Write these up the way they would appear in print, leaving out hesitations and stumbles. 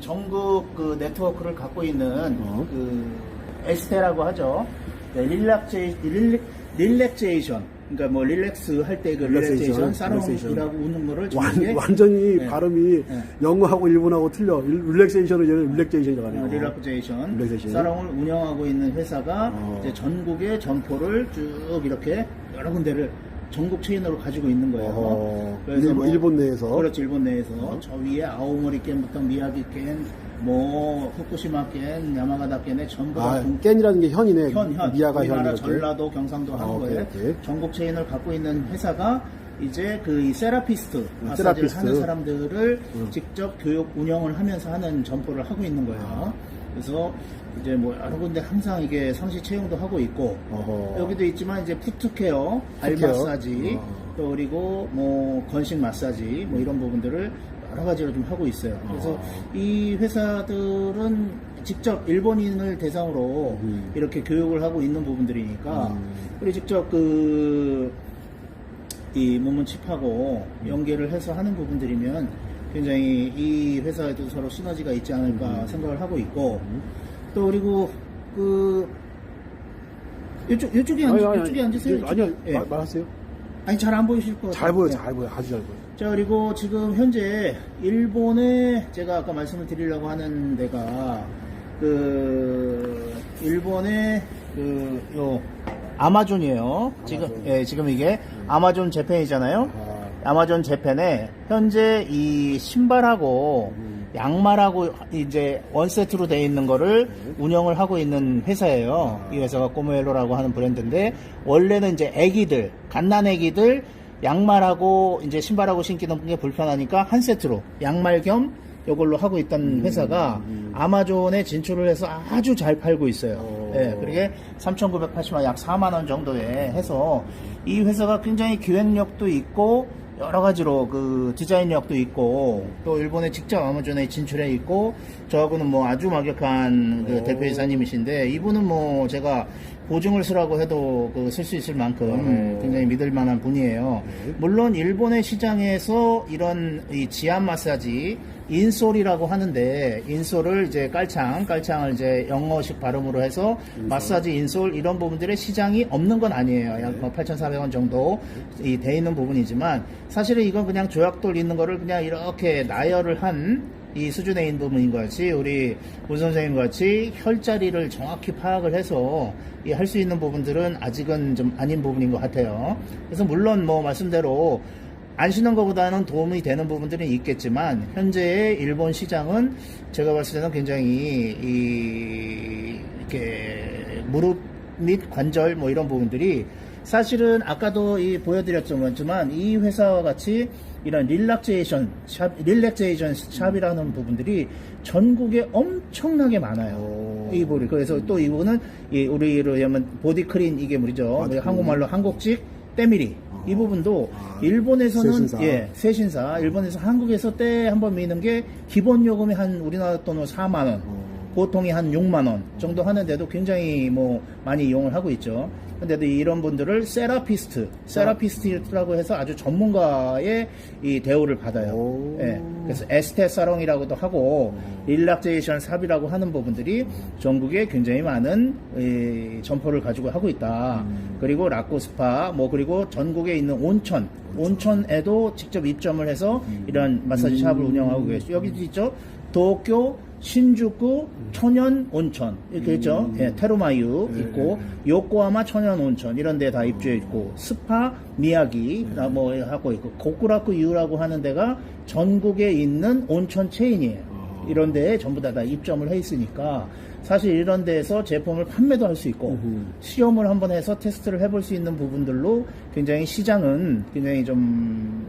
전국 그 네트워크를 갖고 있는 그 에스테라고 하죠. 네, 릴렉제이션. 그러니까 뭐 릴렉스 할 때 그 릴렉제이션, 사롱이라고 웃는 거를 완전히 네. 발음이 네. 영어하고 일본하고 틀려. 릴렉세이션은 얘는 릴렉제이션이라고 하네요. 릴렉제이션. 사롱을 운영하고 있는 회사가 이제 전국의 점포를 쭉 이렇게 여러 군데를 전국 체인으로 가지고 있는 거예요. 그래서 일본 내에서. 그렇죠, 일본 내에서. 저 위에 아오모리 겐부터 미야기 겐, 뭐 후쿠시마 겐, 야마가다 겐에 전부 다 겐이라는 게 현이네. 현. 미야가 우리나라 현. 전라도, 경상도 하는 거예요. 전국 체인을 갖고 있는 회사가 이제 그 이 세라피스트, 마사지를 하는 사람들을 직접 교육 운영을 하면서 하는 점포를 하고 있는 거예요. 그래서 이제 뭐 여러 군데 항상 이게 상시 채용도 하고 있고 여기도 있지만 이제 푸트케어, 발 마사지 또 그리고 뭐 건식 마사지 뭐 이런 부분들을 여러 가지로 좀 하고 있어요. 그래서 이 회사들은 직접 일본인을 대상으로 이렇게 교육을 하고 있는 부분들이니까 그리고 직접 이 문문칩하고 연계를 해서 하는 부분들이면 굉장히 이 회사에도 서로 시너지가 있지 않을까 생각을 하고 있고 또 그리고 이쪽에 앉으세요. 아니요, 예. 말하세요. 아니 잘 안 보이실 것 같아요. 잘 보여, 아주 잘 보여. 자, 그리고 지금 현재 일본에 제가 아까 말씀을 드리려고 하는 데가 일본의 아마존이에요. 지금 이게 아마존 재팬이잖아요. 아마존 재팬에 현재 이 신발하고 양말하고 이제 원세트로 되어 있는 거를 운영을 하고 있는 회사예요. 이 회사가 꼬모엘로라고 하는 브랜드인데 원래는 이제 애기들, 갓난 애기들 양말하고 이제 신발하고 신기는 게 불편하니까 한 세트로 양말 겸 이걸로 하고 있던 회사가 아마존에 진출을 해서 아주 잘 팔고 있어요. 예, 그게 3,980만 약 4만 원 정도에 해서 이 회사가 굉장히 기획력도 있고 여러 가지로 디자인력도 있고 또 일본에 직접 아마존에 진출해 있고 저하고는 뭐 아주 막역한 대표이사님이신데 이분은 뭐 제가 보증을 쓰라고 해도 쓸 수 있을 만큼 굉장히 믿을 만한 분이에요. 물론 일본의 시장에서 이런 이 지압 마사지 인솔이라고 하는데 인솔을 이제 깔창을 이제 영어식 발음으로 해서 마사지 인솔 이런 부분들의 시장이 없는 건 아니에요. 약 8,400원 정도 돼 있는 부분이지만 사실은 이건 그냥 조약돌 있는 거를 그냥 이렇게 나열을 한 이 수준에 있는 부분인 것 같이 우리 문 선생님 같이 혈자리를 정확히 파악을 해서 할 수 있는 부분들은 아직은 좀 아닌 부분인 것 같아요. 그래서 물론 뭐 말씀대로 안 신는 것보다는 도움이 되는 부분들은 있겠지만 현재의 일본 시장은 제가 봤을 때는 굉장히 이렇게 무릎 및 관절 뭐 이런 부분들이 사실은 아까도 보여드렸지만 이 회사와 같이 이런 릴렉제이션 샵이라는 부분들이 전국에 엄청나게 많아요. 그래서 또 이거는 우리로 하면 보디크린 이게 뭐죠? 한국말로 한국직 때밀이. 이 부분도 일본에서는 세신사 일본에서 한국에서 때 한번 미는 게 기본 요금이 한 우리나라 돈으로 4만 원. 보통이 한 6만 원 정도 하는데도 굉장히 뭐 많이 이용을 하고 있죠. 근데도 이런 분들을 세라피스트라고 해서 아주 전문가의 이 대우를 받아요. 예. 그래서 에스테 사롱이라고도 하고 릴렉제이션 샵이라고 하는 부분들이 전국에 굉장히 많은 점포를 가지고 하고 있다. 그리고 라코스파 그리고 전국에 있는 온천에도 직접 입점을 해서 이런 마사지 샵을 운영하고 계시죠. 여기도 있죠. 도쿄 신주쿠 천연 온천 이렇게 있죠. 테루마유 있고 요코하마 천연 온천 이런 데 다 입주해 있고 스파 미야기 뭐 하고 있고 고쿠라쿠 유라고 하는 데가 전국에 있는 온천 체인이에요. 이런 데에 전부 다 입점을 해 있으니까 사실 이런 데에서 제품을 판매도 할 수 있고 시험을 한번 해서 테스트를 해볼 수 있는 부분들로 굉장히 시장은 굉장히 좀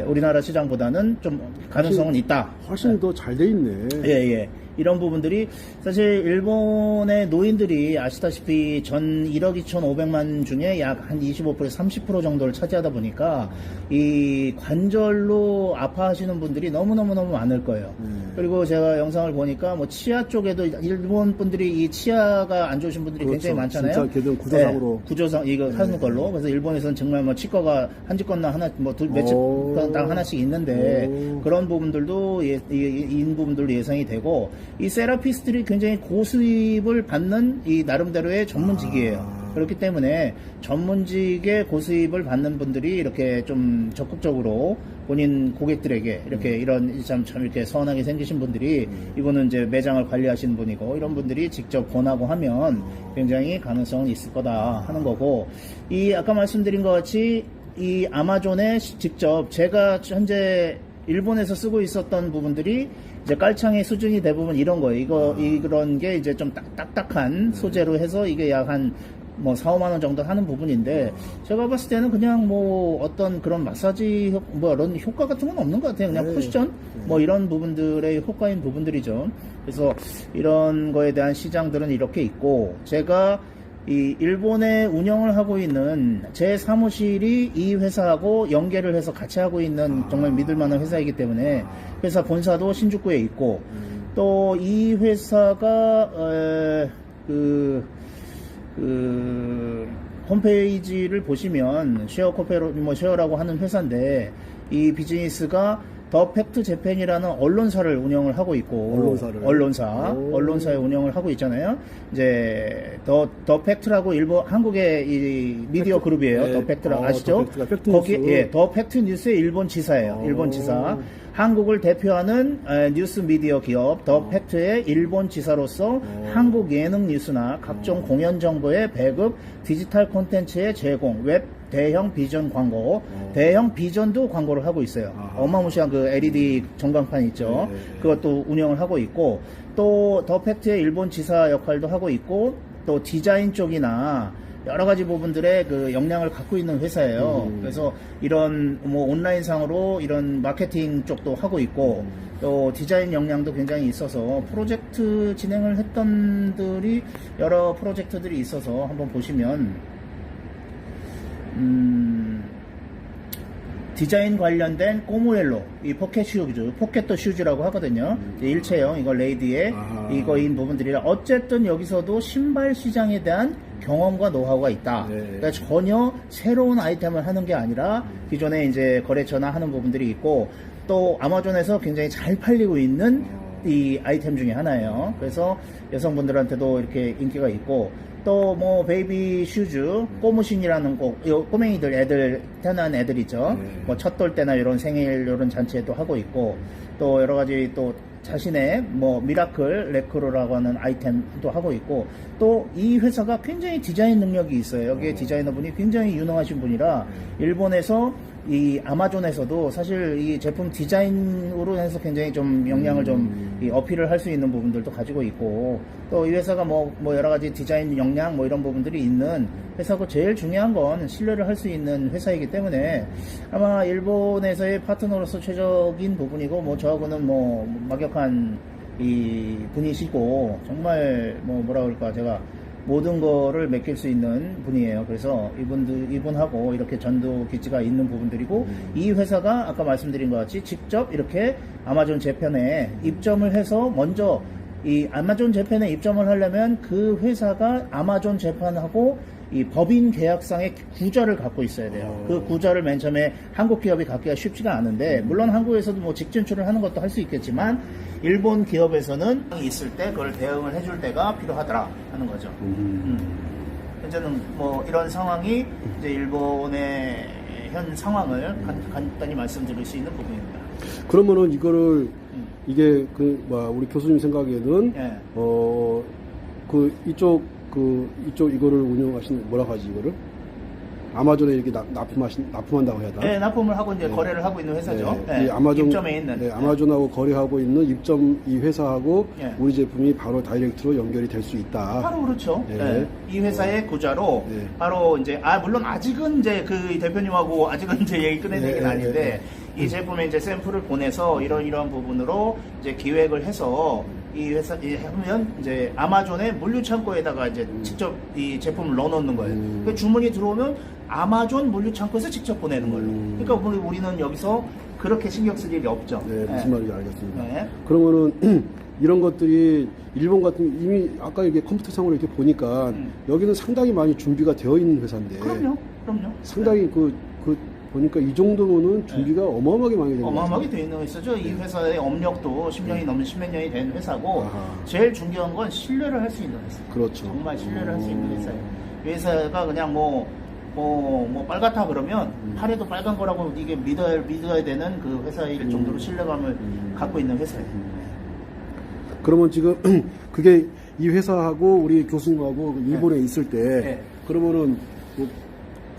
우리나라 시장보다는 좀 가능성은 있다. 훨씬 더 잘 돼 있네. 예. 이런 부분들이 사실 일본의 노인들이 아시다시피 전 1억 2,500만 중에 약 한 25%에서 30% 정도를 차지하다 보니까 이 관절로 아파하시는 분들이 너무너무 많을 거예요. 그리고 제가 영상을 보니까 뭐 치아 쪽에도 일본 분들이 이 치아가 안 좋으신 분들이 굉장히 많잖아요. 진짜 걔들 구조상으로. 구조상 이거 하는 걸로. 그래서 일본에서는 정말 뭐 치과가 한 집 건너 하나 뭐 몇 집 건당 하나씩 있는데 그런 부분들도 인 부분들도 예상이 되고, 이 세라피스트들이 굉장히 고수입을 받는 이 나름대로의 전문직이에요. 그렇기 때문에 전문직의 고수입을 받는 분들이 이렇게 좀 적극적으로 본인 고객들에게 이렇게 이런 참 이렇게 선하게 생기신 분들이, 이분은 이제 매장을 관리하시는 분이고, 이런 분들이 직접 권하고 하면 굉장히 가능성은 있을 거다 하는 거고, 이 아까 말씀드린 것 같이 이 아마존에 직접 제가 현재 일본에서 쓰고 있었던 부분들이 이제 깔창의 수준이 대부분 이런 거예요. 이런 게 이제 좀 딱딱한 소재로 해서 이게 약 한 뭐 4, 5만 원 정도 하는 부분인데, 제가 봤을 때는 그냥 뭐 어떤 그런 마사지 뭐 이런 효과 같은 건 없는 것 같아요. 그냥 쿠션 뭐 이런 부분들의 효과인 부분들이죠. 그래서 이런 거에 대한 시장들은 이렇게 있고, 제가 이 일본에 운영을 하고 있는 제 사무실이 이 회사하고 연계를 해서 같이 하고 있는 정말 믿을 만한 회사이기 때문에, 회사 본사도 신주쿠에 있고, 또 이 회사가 홈페이지를 보시면 쉐어라고 하는 회사인데, 이 비즈니스가 더 팩트 재팬이라는 언론사를 운영을 하고 있고, 언론사의 운영을 하고 있잖아요. 이제 더 팩트라고 한국의 이 미디어 그룹이에요. 더 팩트라고 아시죠? 거기 더 팩트 뉴스의 일본 지사예요. 일본 지사. 한국을 대표하는 뉴스 미디어 기업 더 팩트의 일본 지사로서 한국 예능 뉴스나 각종 공연 정보의 배급, 디지털 콘텐츠의 제공, 웹 대형 비전 광고, 대형 비전도 광고를 하고 있어요. 어마무시한 그 LED 전광판 있죠. 그것도 운영을 하고 있고, 또 더 팩트의 일본 지사 역할도 하고 있고, 또 디자인 쪽이나 여러 가지 부분들의 그 역량을 갖고 있는 회사예요. 그래서 이런 뭐 온라인상으로 이런 마케팅 쪽도 하고 있고, 또 디자인 역량도 굉장히 있어서 프로젝트 진행을 했던 여러 프로젝트들이 있어서 한번 보시면, 디자인 관련된 꼬무렐로, 이 포켓 슈즈라고 하거든요. 일체형, 이거 레이디의 이거인 부분들이라, 어쨌든 여기서도 신발 시장에 대한 경험과 노하우가 있다. 그러니까 전혀 새로운 아이템을 하는 게 아니라 기존에 이제 거래처나 하는 부분들이 있고, 또 아마존에서 굉장히 잘 팔리고 있는 이 아이템 중에 하나예요. 그래서 여성분들한테도 이렇게 인기가 있고, 또 뭐 베이비 슈즈, 꼬무신이라는 꼬맹이들 애들 태어난 애들 있죠. 뭐 첫돌 때나 이런 생일 이런 잔치에도 하고 있고, 또 여러 가지 또 자신의 뭐 미라클 레크로라고 하는 아이템도 하고 있고, 또 이 회사가 굉장히 디자인 능력이 있어요. 여기에 디자이너분이 굉장히 유능하신 분이라, 일본에서 이 아마존에서도 사실 이 제품 디자인으로 해서 굉장히 좀 역량을 좀 이 어필을 할 수 있는 부분들도 가지고 있고, 또 이 회사가 뭐 여러 가지 디자인 역량 뭐 이런 부분들이 있는 회사고, 제일 중요한 건 신뢰를 할 수 있는 회사이기 때문에 아마 일본에서의 파트너로서 최적인 부분이고, 뭐 저하고는 뭐 막역한 이 분이시고, 정말 뭐라 그럴까, 제가 모든 거를 맡길 수 있는 분이에요. 그래서 이분하고 이렇게 전도 기지가 있는 부분들이고, 이 회사가 아까 말씀드린 것 같이 직접 이렇게 아마존 재팬에 입점을 해서, 먼저 이 아마존 재팬에 입점을 하려면 그 회사가 아마존 재팬하고 이 법인 계약상의 구자를 갖고 있어야 돼요. 그 구자를 맨 처음에 한국 기업이 갖기가 쉽지가 않은데, 물론 한국에서도 뭐 직진출을 하는 것도 할 수 있겠지만, 일본 기업에서는 있을 때 그걸 대응을 해줄 때가 필요하더라 하는 거죠. 현재는 뭐 이런 상황이 이제 일본의 현 상황을 간단히 말씀드릴 수 있는 부분입니다. 그러면은 이거를 이게 우리 교수님 생각에는 이쪽 이거를 운영하시는, 뭐라고 하지, 이거를? 아마존에 이렇게 납품한다고 해야 되나? 네, 납품을 하고 이제 거래를 하고 있는 회사죠. 이 아마존, 입점에 있는. 아마존하고 거래하고 있는 입점 이 회사하고 우리 제품이 바로 다이렉트로 연결이 될 수 있다. 바로 그렇죠. 이 회사의 구자로 바로 이제 물론 아직은 이제 그 대표님하고 아직은 이제 얘기 끝낸 얘기는 아닌데, 이 제품에 이제 샘플을 보내서 이런 부분으로 이제 기획을 해서 이 회사 하면 이제 아마존의 물류 창고에다가 이제 직접 이 제품을 넣어놓는 거예요. 그 주문이 들어오면 아마존 물류 창고에서 직접 보내는 걸로. 그러니까 우리는 여기서 그렇게 신경 쓸 일이 없죠. 네, 무슨 말인지 알겠습니다. 그러면은 이런 것들이 일본 같은, 이미 아까 이게 컴퓨터상으로 이렇게 보니까 여기는 상당히 많이 준비가 되어 있는 회사인데. 그럼요. 상당히 보니까 이 정도면은 준비가 어마어마하게 많이 되는 어마어마하게 돼 있는 회사죠. 이 회사의 업력도 10년이 넘는 10몇 년이 된 회사고 아하. 제일 중요한 건 신뢰를 할 수 있는 회사. 그렇죠. 정말 신뢰를 할 수 있는 회사예요. 이 회사가 그냥 뭐 빨갛다 그러면 팔에도 빨간 거라고 이게 믿어야 되는 그 회사일 정도로 신뢰감을 갖고 있는 회사예요. 그러면 지금 그게 이 회사하고 우리 교수님하고 일본에 있을 때 네. 그러면은 뭐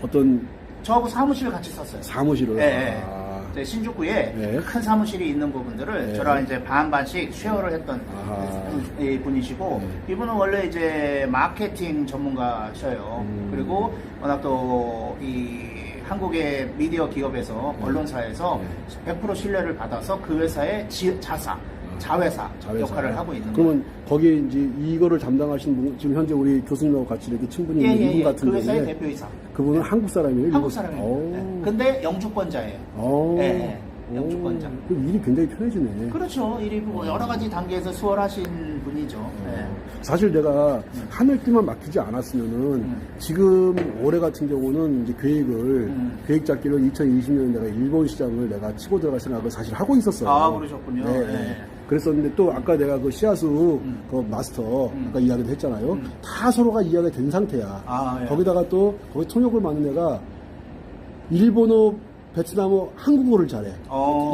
어떤 저하고 사무실을 같이 썼어요. 사무실을 네, 아, 네. 신주쿠에 네. 큰 사무실이 있는 부분들을 네. 저랑 이제 반반씩 쉐어를 했던 이 분이시고 이분은 원래 이제 마케팅 전문가셔요. 그리고 워낙 또 이 한국의 미디어 기업에서 언론사에서 100% 신뢰를 받아서 그 회사의 자회사 역할을 하고 있는 거예요. 그러면 거기에 이제 이거를 담당하신 분, 지금 현재 우리 교수님하고 같이 이렇게 친분이 있는 이분 같은 그 회사의 경우에 대표이사. 그분은 한국 사람이에요? 한국 사람이에요. 네. 근데 영주권자예요. 네, 영주권자. 그럼 일이 굉장히 편해지네. 그렇죠. 일이 뭐 여러 가지 단계에서 수월하신 분이죠. 네. 사실 내가 하늘띠만 맡기지 않았으면은 지금 올해 같은 경우는 이제 계획 잡기로 2020년 내가 일본 시장을 내가 치고 들어갈 생각을 사실 하고 있었어요. 아, 그러셨군요. 네. 네. 그랬었는데 또 아까 내가 그 시아수 그 마스터 아까 이야기도 했잖아요. 다 서로가 이야기가 된 상태야. 아, 예. 거기다가 또 거기 통역을 맡는 애가 일본어, 베트남어, 한국어를 잘해.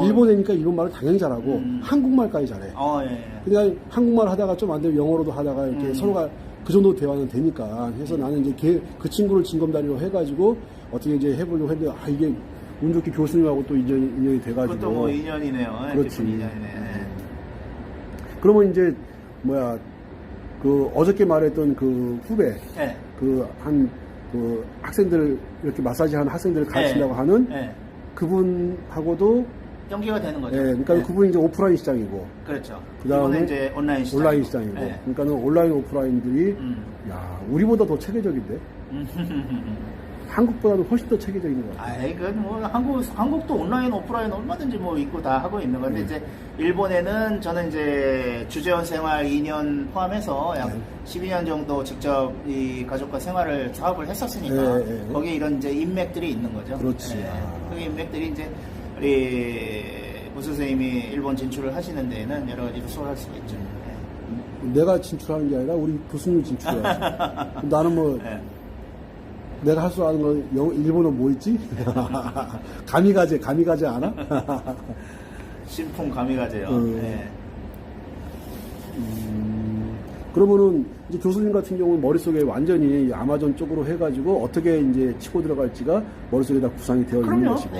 일본애니까 일본말을 당연히 잘하고 한국말까지 잘해. 예. 그냥 한국말 하다가 좀 안 되면 영어로도 하다가 이렇게 서로가 그 정도 대화는 되니까 해서 나는 이제 그 친구를 징검다리로 해가지고 어떻게 이제 해보려고 했는데 이게 운 좋게 교수님하고 또 인연이 돼가지고. 그것도 뭐 인연이네요. 그렇지. 인연이네. 그러면 이제 그 어저께 말했던 그 후배 네. 그 학생들 이렇게 마사지 하는 학생들을 가르치려고 하는 그분하고도 연계가 되는 거죠. 그러니까 그분이 이제 오프라인 시장이고 그렇죠. 그다음에 이번에 이제 온라인 시장이고 그러니까는 온라인 오프라인들이 야 우리보다 더 체계적인데 한국보다도 훨씬 더 체계적인 것 같아요. 아이, 뭐, 한국도 온라인, 오프라인 얼마든지 뭐 있고 다 하고 있는 건데, 이제, 일본에는 저는 이제 주재원 생활 2년 포함해서 약 12년 정도 직접 이 가족과 생활을 사업을 했었으니까, 거기에 이런 이제 인맥들이 있는 거죠. 그렇지. 그 인맥들이 이제, 우리 무수 선생님이 일본 진출을 하시는 데에는 여러 가지로 수월할 수가 있죠. 내가 진출하는 게 아니라 우리 교수님 진출해야지. 나는 뭐, 내가 할 줄 아는 건 일본어 뭐 있지? 가미가제 아나? 신풍 가미가제요. 그러면은 이제 교수님 같은 경우는 머릿속에 완전히 아마존 쪽으로 해가지고 어떻게 이제 치고 들어갈지가 머릿속에 다 구상이 되어 있는 것이고.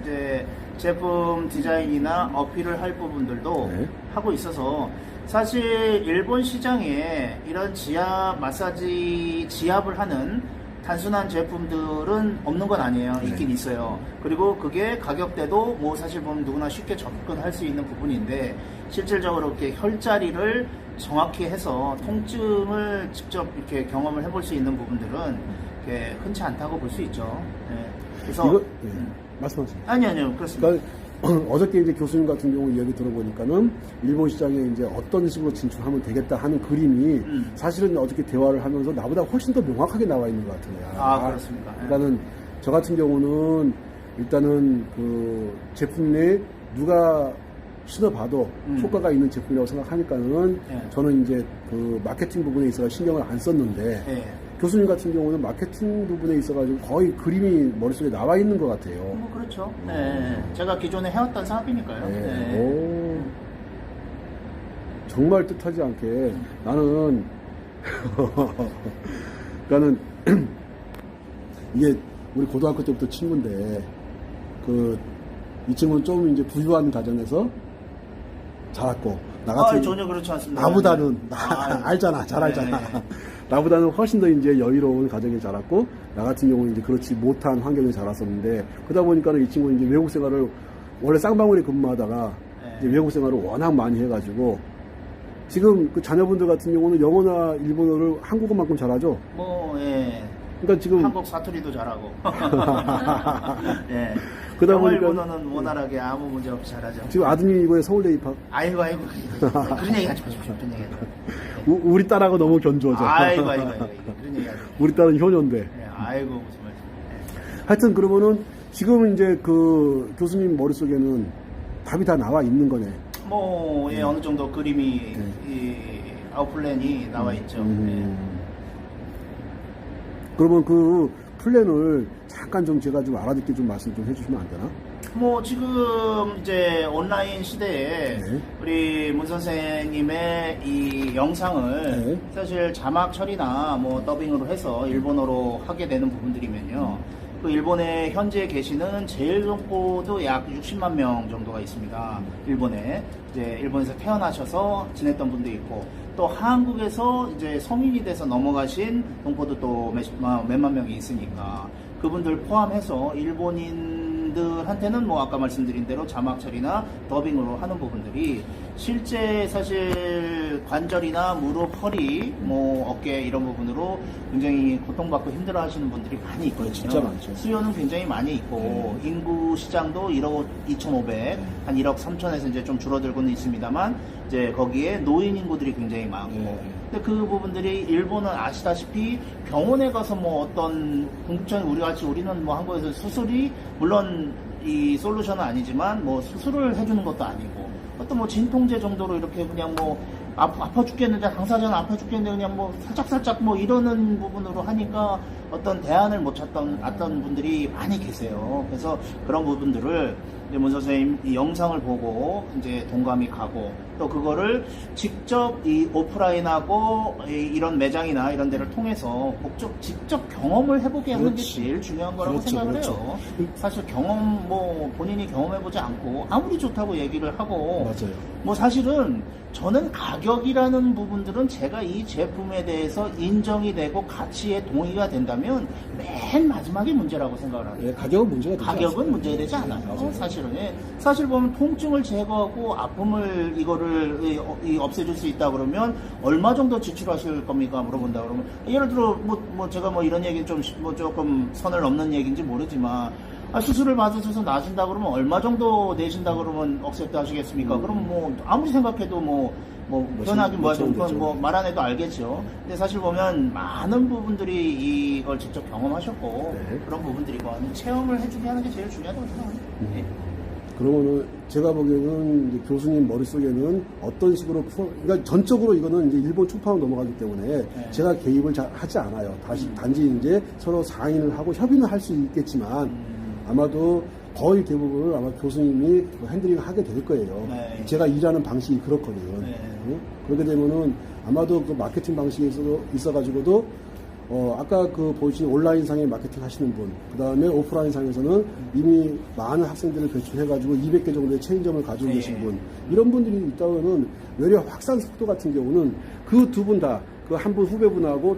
이제 제품 디자인이나 어필을 할 부분들도 하고 있어서 사실 일본 시장에 이런 지압 마사지 지압을 하는 단순한 제품들은 없는 건 아니에요. 있긴 있어요. 그리고 그게 가격대도 뭐 사실 보면 누구나 쉽게 접근할 수 있는 부분인데 실질적으로 이렇게 혈자리를 정확히 해서 통증을 직접 이렇게 경험을 해볼 수 있는 부분들은 이렇게 흔치 않다고 볼 수 있죠. 그래서 이거 말씀하세요. 아니요 그렇습니다. 그러니까 어저께 이제 교수님 같은 경우 이야기 들어보니까는 일본 시장에 이제 어떤 식으로 진출하면 되겠다 하는 그림이 사실은 어저께 대화를 하면서 나보다 훨씬 더 명확하게 나와 있는 것 같아요. 그렇습니까? 그러니까는 저 같은 경우는 일단은 그 제품 내에 누가 신어봐도 효과가 있는 제품이라고 생각하니까는 저는 이제 그 마케팅 부분에 있어서 신경을 안 썼는데 교수님 같은 경우는 마케팅 부분에 있어가지고 거의 그림이 머릿속에 나와 있는 것 같아요. 뭐 그렇죠. 제가 기존에 해왔던 사업이니까요. 오, 정말 뜻하지 않게 나는 그러니까는 이게 우리 고등학교 때부터 친구인데 이 친구는 좀 이제 부유한 가정에서 자랐고 나 같은 전혀 그렇지 않습니다. 나보다는 알잖아, 잘 알잖아. 나보다는 훨씬 더 이제 여유로운 가정에 자랐고 나 같은 경우는 이제 그렇지 못한 환경에 자랐었는데 그러다 보니까는 이 친구는 이제 외국 생활을 원래 쌍방울에 근무하다가 이제 외국 생활을 워낙 많이 해가지고 지금 그 자녀분들 같은 경우는 영어나 일본어를 한국어만큼 잘하죠. 그러니까 지금 한국 사투리도 잘하고. 그러다 영어 보니까 일본어는 원활하게 아무 문제 없이 잘하죠. 지금 아드님이 이번에 서울대 입학. 아이고 그런 얘기 하지 마십시오. 그런 얘기. 우리 딸하고 너무 견주어져. 아이고 그런 얘기 하지. 우리 딸은 효녀인데. 아이고 무슨 말씀. 하여튼 그러면은 지금 이제 그 교수님 머릿속에는 답이 다 나와 있는 거네. 뭐, 예, 어느 정도 그림이, 이 아웃플랜이 나와 있죠. 그러면 그 플랜을 잠깐 좀 제가 좀 알아듣게 좀 말씀 좀 해주시면 안 되나? 뭐 지금 이제 온라인 시대에 네. 우리 문 선생님의 이 영상을 네. 사실 자막 처리나 뭐 더빙으로 해서 일본어로 하게 되는 부분들이면요. 그 일본에 현재 계시는 제일 적고도 약 60만 명 정도가 있습니다. 일본에 이제 일본에서 태어나셔서 지냈던 분도 있고 또 한국에서 이제 성인이 돼서 넘어가신 동포도 또 몇만 명이 있으니까 그분들 포함해서 일본인들한테는 뭐 아까 말씀드린 대로 자막 처리나 더빙으로 하는 부분들이 실제 사실 관절이나 무릎, 허리, 뭐 어깨 이런 부분으로 굉장히 고통받고 힘들어하시는 분들이 많이 있거든요. 진짜 많죠. 수요는 굉장히 많이 있고 인구 시장도 1억 2,500, 한 1억 3천에서 이제 좀 줄어들고는 있습니다만 이제 거기에 노인 인구들이 굉장히 많고 근데 그 부분들이 일본은 아시다시피 병원에 가서 뭐 어떤 궁극적인 우리 같이 우리는 뭐 한국에서 수술이 물론 이 솔루션은 아니지만 뭐 수술을 해주는 것도 아니고 어떤 뭐 진통제 정도로 이렇게 그냥 뭐 아파 죽겠는데 당사자는 아파 죽겠는데 그냥 뭐 살짝 뭐 이러는 부분으로 하니까 어떤 대안을 못 찾던 분들이 많이 계세요. 그래서 그런 부분들을 이제 문 선생님 이 영상을 보고 이제 동감이 가고 또 그거를 직접 이 오프라인하고 이런 매장이나 이런 데를 통해서 직접 경험을 해보게 하는 게 제일 중요한 거라고 생각을 해요. 사실 경험 뭐 본인이 경험해보지 않고 아무리 좋다고 얘기를 하고 맞아요. 뭐 사실은 저는 가격이라는 부분들은 제가 이 제품에 대해서 인정이 되고 가치에 동의가 된다면 맨 마지막에 문제라고 생각을 합니다. 예, 가격은 문제가 되지 가격은 않습니다. 문제가 되지 않아요. 맞아요. 사실은 사실 보면 통증을 제거하고 아픔을 이거를 없애줄 수 있다 그러면 얼마 정도 지출하실 겁니까? 물어본다 그러면 예를 들어 뭐 제가 뭐 이런 얘기는 좀 뭐 조금 선을 넘는 얘기인지 모르지만 수술을 받으셔서 나신다 그러면 얼마 정도 내신다 그러면 억셉트 하시겠습니까? 그럼 뭐 아무리 생각해도 뭐 편하게 뭐 말 안 해도 알겠죠. 근데 사실 보면 많은 부분들이 이걸 직접 경험하셨고 그런 부분들이고 체험을 해주게 하는 게 제일 중요하다고 생각합니다. 그러면은 제가 보기에는 이제 교수님 머릿속에는 어떤 식으로 그러니까 전적으로 이거는 이제 일본 출판으로 넘어가기 때문에 제가 개입을 하지 않아요. 단지 이제 서로 상의를 하고 협의는 할 수 있겠지만 아마도 거의 대부분을 아마 교수님이 핸들링 하게 될 거예요. 제가 일하는 방식이 그렇거든요. 그렇게 되면은 아마도 그 마케팅 방식에 있어가지고도 아까 그 보신 온라인상에 마케팅 하시는 분, 그 다음에 오프라인상에서는 이미 많은 학생들을 배출해가지고 200개 정도의 체인점을 가지고 계신 분, 이런 분들이 있다면은 외려 확산 속도 같은 경우는 그 두 분 다, 그 한 분 후배분하고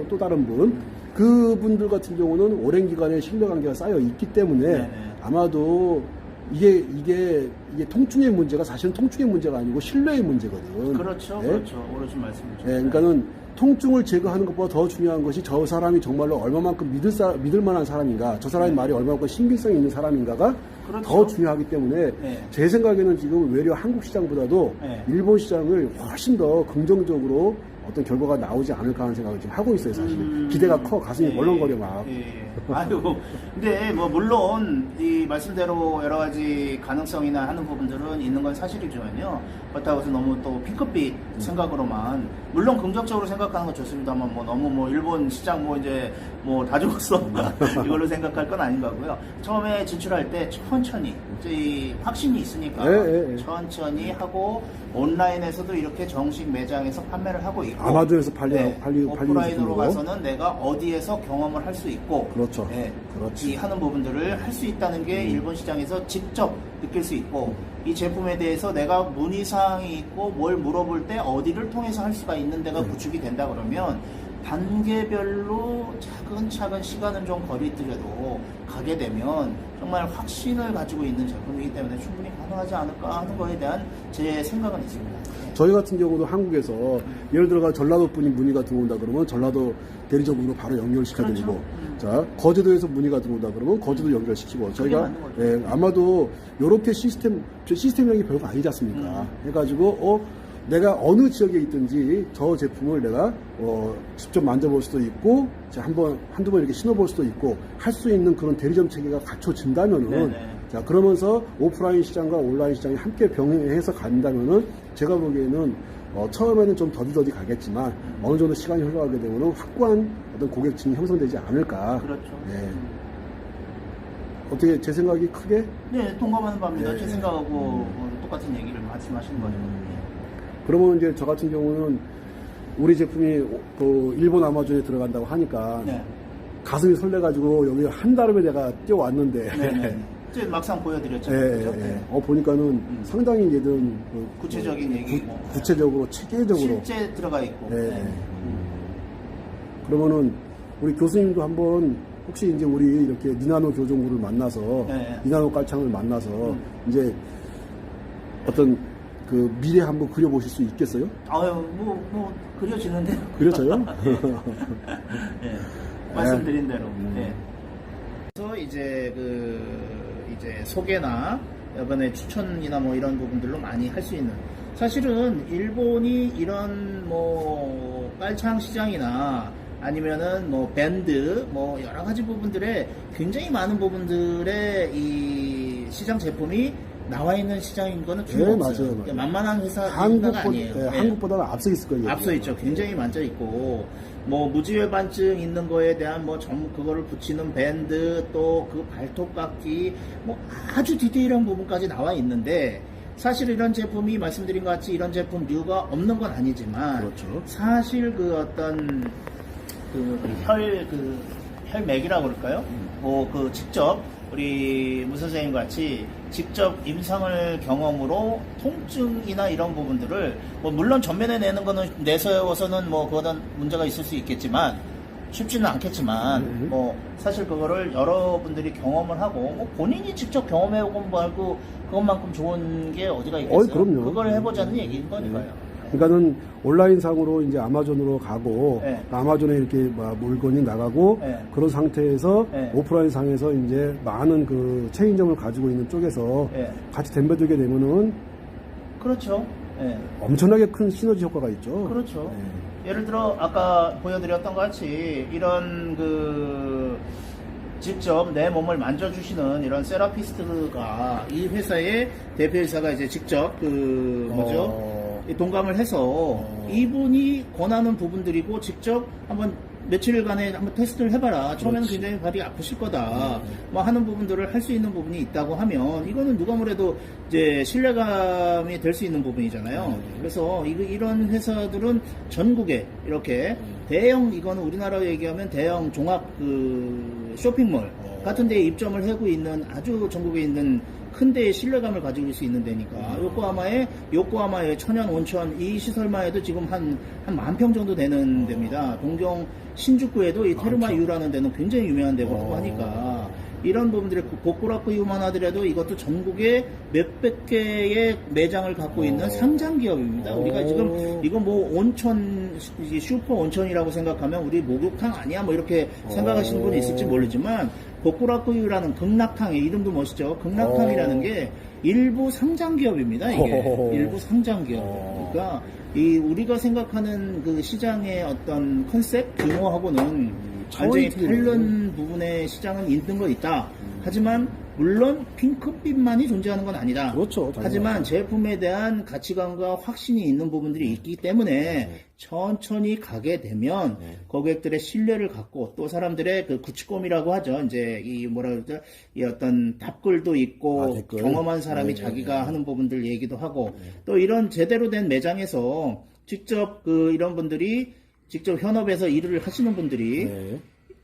또 다른 분, 그분들 같은 경우는 오랜 기간의 신뢰관계가 쌓여 있기 때문에 아마도 이게 통증의 문제가 사실은 통증의 문제가 아니고 신뢰의 문제거든요. 그렇죠. 그렇죠. 옳으신 말씀이죠. 그러니까는 통증을 제거하는 것보다 더 중요한 것이 저 사람이 정말로 얼마만큼 믿을 만한 사람인가, 저 사람의 말이 얼마만큼 신빙성이 있는 사람인가가 더 중요하기 때문에 제 생각에는 지금 외려 한국 시장보다도 일본 시장을 훨씬 더 긍정적으로 어떤 결과가 나오지 않을까 하는 생각을 지금 하고 있어요, 사실. 기대가 커, 가슴이 벌렁거려 막. 아유, 근데 뭐 물론 이 말씀대로 여러 가지 가능성이나 하는 부분들은 있는 건 사실이지만요. 그렇다고 해서 너무 또 핑크빛 생각으로만 물론 긍정적으로 생각하는 건 좋습니다만 뭐 너무 뭐 일본 시장 뭐 이제 뭐 다 죽었어 이걸로 생각할 건 아닌 거고요. 처음에 진출할 때 천천히 이제 확신이 있으니까 천천히 하고 온라인에서도 이렇게 정식 매장에서 판매를 하고 있고 아마존에서 오프라인으로 가서는 내가 어디에서 경험을 할 수 있고 그렇죠. 이 하는 부분들을 할 수 있다는 게 일본 시장에서 직접 느낄 수 있고 이 제품에 대해서 내가 문의사항이 있고 뭘 물어볼 때 어디를 통해서 할 수가 있는 데가 구축이 된다 그러면 단계별로 차근차근 시간은 좀 거리더라도 가게 되면 정말 확신을 가지고 있는 제품이기 때문에 충분히 가능하지 않을까 하는 거에 대한 제 생각은 있습니다. 저희 같은 경우도 한국에서 예를 들어가 전라도 분이 문의가 들어온다 그러면 전라도 대리점으로 바로 연결시켜드리고 자 거제도에서 문의가 들어온다 그러면 거제도 연결시키고 저희가 아마도 이렇게 시스템력이 별거 아니지 않습니까? 해가지고 내가 어느 지역에 있든지 저 제품을 내가 직접 만져볼 수도 있고 한두 번 이렇게 신어볼 수도 있고 할 수 있는 그런 대리점 체계가 갖춰진다면은 네네. 자 그러면서 오프라인 시장과 온라인 시장이 함께 병행해서 간다면은 제가 보기에는 처음에는 좀 더디더디 가겠지만 어느 정도 시간이 흘러가게 되면은 확고한 어떤 고객층이 형성되지 않을까. 그렇죠. 네. 어떻게 제 생각이 크게? 네, 동감하는 바입니다. 네. 제 생각하고 똑같은 얘기를 말씀하시는 거죠. 그러면 이제 저 같은 경우는 우리 제품이 그 일본 아마존에 들어간다고 하니까 네. 가슴이 설레가지고 여기 한 달음에 내가 뛰어왔는데 네. 이제 막상 보여드렸죠. 예, 그렇죠? 예, 예. 보니까는 상당히 얘든 구체적인 얘기고 구체적으로 체계적으로 실제 들어가 있고. 예, 네. 예. 그러면은 우리 교수님도 한번 혹시 이제 우리 이렇게 니나노 교정구를 만나서 네. 니나노 깔창을 만나서 이제 어떤 그 미래 한번 그려보실 수 있겠어요? 아유, 뭐 그려지는데요. 그려져요? 네. 말씀드린 대로. 네. 그래서 이제 이제 소개나 이번에 추천이나 뭐 이런 부분들로 많이 할 수 있는. 사실은 일본이 이런 뭐 깔창 시장이나 아니면은 뭐 밴드 뭐 여러 가지 부분들에 굉장히 많은 부분들의 이 시장 제품이 나와 있는 시장인 거는 네, 틀림없어요. 맞아요, 맞아요. 그러니까 만만한 회사가 아니에요. 네. 한국보다는 앞서 있을 거예요. 앞서 있죠. 굉장히 많죠 있고 뭐 무지외반증 있는 거에 대한 뭐 그거를 붙이는 밴드 또 그 발톱깎이 뭐 아주 디테일한 부분까지 나와 있는데 사실 이런 제품이 말씀드린 것 같이 이런 제품류가 없는 건 아니지만 그렇죠. 사실 그 어떤 혈맥이라고 그럴까요? 뭐 직접 우리 문 선생님 같이 직접 임상을 경험으로 통증이나 이런 부분들을 뭐 물론 전면에 내는 거는 내세워서는 뭐 그거는 문제가 있을 수 있겠지만 쉽지는 않겠지만 뭐 사실 그거를 여러분들이 경험을 하고 뭐 본인이 직접 경험해보고 말고 그것만큼 좋은 게 어디가 있겠어요? 그럼요. 그걸 해보자는 얘기인 거니까요. 그러니까는 온라인상으로 이제 아마존으로 가고 네. 아마존에 이렇게 막 물건이 나가고 네. 그런 상태에서 네. 오프라인상에서 이제 많은 그 체인점을 가지고 있는 쪽에서 네. 같이 덤벼들게 되면은 그렇죠. 예. 엄청나게 큰 시너지 효과가 있죠. 그렇죠. 네. 예를 들어 아까 보여드렸던 것 같이 이런 직접 내 몸을 만져주시는 이런 세라피스트가 이 회사의 대표이사가 이제 직접 이 동감을 해서 이분이 권하는 부분들이고 직접 한번 며칠간에 한번 테스트를 해봐라. 처음에는 그렇지. 굉장히 발이 아프실 거다. 뭐 하는 부분들을 할 수 있는 부분이 있다고 하면 이거는 누가 뭐래도 이제 신뢰감이 될 수 있는 부분이잖아요. 그래서 이런 회사들은 전국에 이렇게 대형 이거는 우리나라로 얘기하면 대형 종합 쇼핑몰 같은 데에 입점을 하고 있는 아주 전국에 있는 큰 데의 신뢰감을 가지고 수 있는 데니까 요코하마의 천연 온천 이 시설만 해도 지금 한 10,000평 정도 되는 데입니다. 동경 신주쿠에도 이 테르마유라는 데는 굉장히 유명한 데고 하니까 이런 부분들이 고쿠라쿠유만 하더라도 이것도 전국에 몇백 개의 매장을 갖고 있는 상장 기업입니다. 우리가 지금 이거 뭐 온천 슈퍼 온천이라고 생각하면 우리 목욕탕 아니야 뭐 이렇게 생각하시는 분이 있을지 모르지만 고쿠라쿠유라는 극락탕의 이름도 멋있죠. 극락탕이라는 게 일부 상장 기업입니다. 이게 일부 상장 기업. 그러니까 우리가 생각하는 그 시장의 어떤 컨셉 규모하고는 완전히 다른 부분의 시장은 있는 거 있다. 하지만 물론 핑크빛만이 존재하는 건 아니다. 그렇죠. 하지만 제품에 대한 가치관과 확신이 있는 부분들이 있기 때문에 천천히 가게 되면 고객들의 신뢰를 갖고 또 사람들의 그 구치꼼이라고 하죠. 이제 이 이 어떤 답글도 있고 댓글. 경험한 사람이 자기가 하는 부분들 얘기도 하고 또 이런 제대로 된 매장에서 직접 이런 분들이 직접 현업에서 일을 하시는 분들이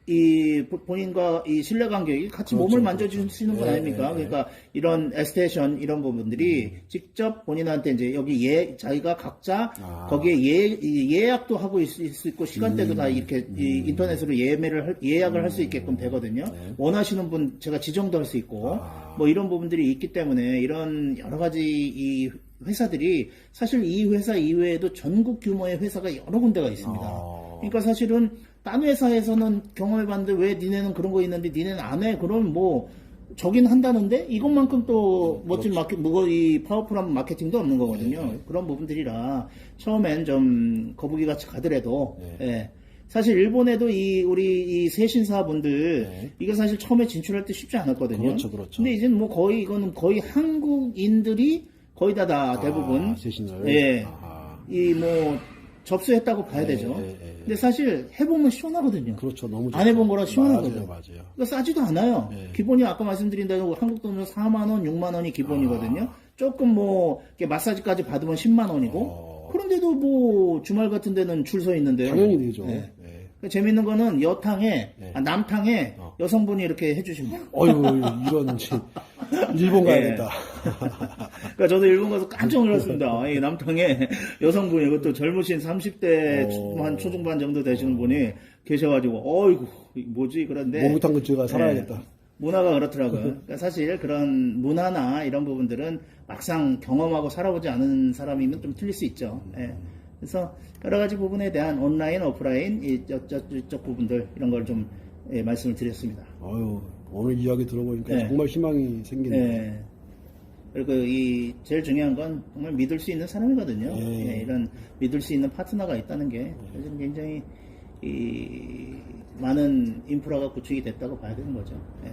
이 본인과 이 신뢰 관계이 같이 몸을 만져주시는 건 아닙니까? 그러니까 이런 에스테이션 이런 부분들이 직접 본인한테 이제 여기 자기가 각자 거기에 예약도 하고 있을 수 있고 시간대도 다 이렇게 인터넷으로 예약을 할 수 있게끔 되거든요. 원하시는 분 제가 지정도 할 수 있고 뭐 이런 부분들이 있기 때문에 이런 여러 가지 이 회사들이 사실 이 회사 이외에도 전국 규모의 회사가 여러 군데가 있습니다. 그러니까 사실은 딴 회사에서는 경험해봤는데 왜 니네는 그런 거 있는데 니네는 안 해? 그럼 뭐 저긴 한다는데 이것만큼 또 멋진 이 파워풀한 마케팅도 없는 거거든요. 그런 부분들이라 처음엔 좀 거북이가 가더라도 예. 사실 일본에도 우리 이 세신사분들 이거 사실 처음에 진출할 때 쉽지 않았거든요. 그렇죠. 근데 이제는 뭐 이거는 거의 한국인들이 거의 다 대부분 세신을. 예. 이 뭐 접수했다고 봐야 되죠. 근데 사실 해보면 시원하거든요. 그렇죠. 너무 안 해본 거라 시원하거든요. 맞아요. 그러니까 싸지도 않아요. 기본이 아까 말씀드린 대로 한국 돈으로 4만 원, 6만 원이 기본이거든요. 조금 뭐 이렇게 마사지까지 받으면 10만 원이고. 그런데도 뭐 주말 같은 데는 줄 서 있는데요. 당연히 되죠. 그러니까 재밌는 거는 여탕에 남탕에 여성분이 이렇게 해주십니다. 어휴, 이런 일본 가야겠다. 그러니까 저도 일본 가서 깜짝 놀랐습니다. 이 남탕에 여성분이 그것도 젊으신 30대 한 초중반 정도 되시는 분이 계셔가지고 어이구 뭐지 그런데 목욕탕 근처에 가 살아야겠다. 문화가 그렇더라고요. 그러니까 사실 그런 문화나 이런 부분들은 막상 경험하고 살아보지 않은 사람이면 좀 틀릴 수 있죠. 예. 그래서 여러 가지 부분에 대한 온라인, 오프라인 이쪽 부분들 이런 걸 좀 말씀을 드렸습니다. 아유, 오늘 이야기 들어보니까 정말 희망이 생기네요. 예. 그리고 제일 중요한 건 정말 믿을 수 있는 사람이거든요. 예, 이런 믿을 수 있는 파트너가 있다는 게 요즘 굉장히 많은 인프라가 구축이 됐다고 봐야 되는 거죠. 예.